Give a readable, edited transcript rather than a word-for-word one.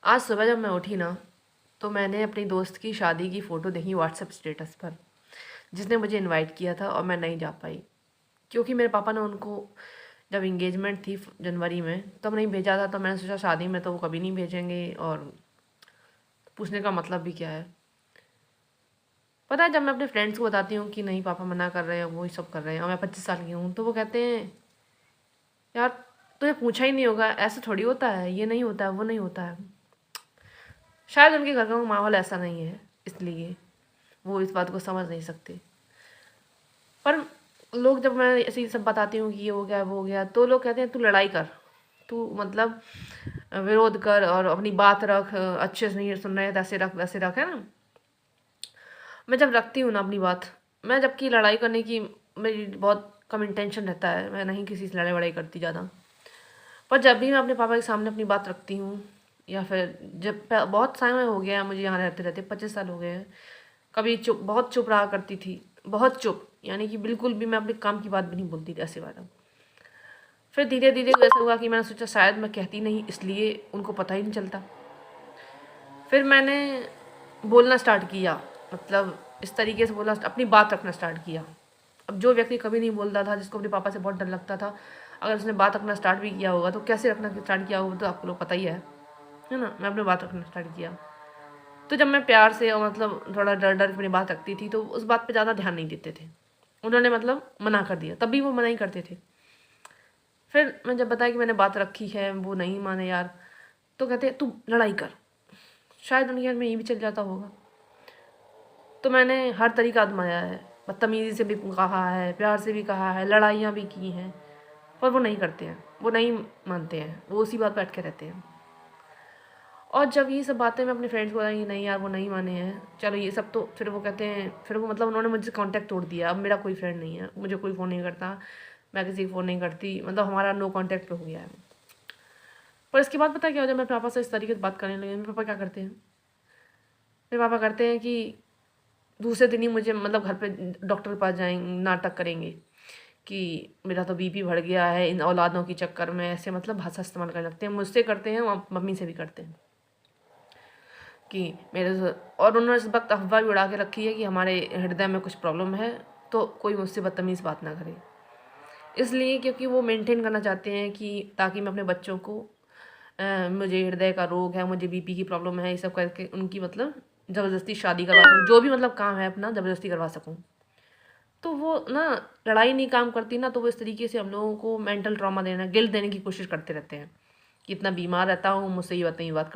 आज सुबह जब मैं उठी ना, तो मैंने अपनी दोस्त की शादी की फ़ोटो देखी व्हाट्सएप स्टेटस पर, जिसने मुझे इनवाइट किया था और मैं नहीं जा पाई क्योंकि मेरे पापा ने उनको जब इंगेजमेंट थी जनवरी में तब नहीं भेजा था। तो मैंने सोचा शादी में तो वो कभी नहीं भेजेंगे, और पूछने का मतलब भी क्या है। पता है, जब मैं अपने फ्रेंड्स को बताती हूँ कि नहीं पापा मना कर रहे हैं, वो ही सब कर रहे हैं और मैं 25 साल की हूँ, तो वो कहते हैं यार तुझे पूछा ही नहीं होगा, ऐसा थोड़ी होता है, ये नहीं होता है, वो नहीं होता है। शायद उनके घर का माहौल ऐसा नहीं है, इसलिए वो इस बात को समझ नहीं सकते। पर लोग, जब मैं ऐसे सब बताती हूँ कि ये हो गया वो हो गया, तो लोग कहते हैं तू लड़ाई कर, तू मतलब विरोध कर और अपनी बात रख, अच्छे से नहीं सुन रहे हैं ऐसे रख वैसे रख, है ना। मैं जब रखती हूँ ना अपनी बात, मैं जबकि लड़ाई करने की मेरी बहुत कम इंटेंशन रहता है, मैं नहीं किसी से लड़ाई वड़ाई करती ज़्यादा, पर जब भी मैं अपने पापा के सामने अपनी बात रखती हूँ, या फिर जब बहुत समय हो गया है मुझे यहाँ रहते रहते, 25 साल हो गए हैं, कभी चुप, बहुत चुप रहा करती थी, बहुत चुप, यानी कि बिल्कुल भी मैं अपने काम की बात भी नहीं बोलती थी, ऐसे वाला। फिर धीरे धीरे ऐसा हुआ कि मैंने सोचा शायद मैं कहती नहीं, इसलिए उनको पता ही नहीं चलता। फिर मैंने बोलना स्टार्ट किया, मतलब इस तरीके से बोला, अपनी बात रखना स्टार्ट किया। अब जो व्यक्ति कभी नहीं बोलता था, जिसको अपने पापा से बहुत डर लगता था, अगर उसने बात रखना स्टार्ट भी किया होगा तो कैसे रखना स्टार्ट किया होगा तो आपको लोग पता ही है ना। मैं अपनी बात रखना स्टार्ट किया, तो जब मैं प्यार से और मतलब थोड़ा डर डर अपनी बात रखती थी, तो उस बात पे ज़्यादा ध्यान नहीं देते थे। उन्होंने मतलब मना कर दिया, तब भी वो मना ही करते थे। फिर मैं जब बताया कि मैंने बात रखी है, वो नहीं माने यार, तो कहते तू लड़ाई कर। शायद उनके घर में ये भी चल जाता होगा। तो मैंने हर तरीका आजमाया है, बदतमीज़ी से भी कहा है, प्यार से भी कहा है, लड़ाइयाँ भी की हैं, पर वो नहीं करते हैं, वो नहीं मानते हैं, वो उसी बात पर अटके रहते हैं। और जब ये सब बातें मैं अपने फ्रेंड्स को बताई, नहीं यार वो नहीं माने हैं, चलो ये सब, तो फिर वो कहते हैं, फिर वो मतलब उन्होंने मुझसे कांटेक्ट तोड़ दिया। अब मेरा कोई फ्रेंड नहीं है, मुझे कोई फ़ोन नहीं करता, मैं किसी को फ़ोन नहीं करती, मतलब हमारा नो कांटेक्ट पे हो गया है। पर इसके बाद पता क्या हो, जब मैं पापा से इस तरीके से बात करने लगी, मेरे पापा क्या करते हैं, मेरे पापा करते हैं कि दूसरे दिन ही मुझे मतलब घर पे डॉक्टर के पास जाएंगे, नाटक करेंगे कि मेरा तो बीपी बढ़ गया है इन औलादों के चक्कर में, ऐसे मतलब भाषा इस्तेमाल करने लगते हैं। मुझसे करते हैं और मम्मी से भी करते हैं कि मेरे और उन्होंने इस वक्त अफवाह भी उड़ा के रखी है कि हमारे हृदय में कुछ प्रॉब्लम है, तो कोई मुझसे बदतमीज़ बात ना करे। इसलिए क्योंकि वो मेंटेन करना चाहते हैं कि ताकि मैं अपने बच्चों को मुझे हृदय का रोग है, मुझे बीपी की प्रॉब्लम है, ये सब करके उनकी मतलब ज़बरदस्ती शादी करवा सकूँ, जो भी मतलब काम है अपना ज़बरदस्ती करवा सकूँ। तो वो ना लड़ाई नहीं काम करती ना, तो वो इस तरीके से हम लोगों को मेंटल ट्रॉमा देना, गिल्ट देने की कोशिश करते रहते हैं कि इतना बीमार रहता हूँ, मुझसे ये बात नहीं बात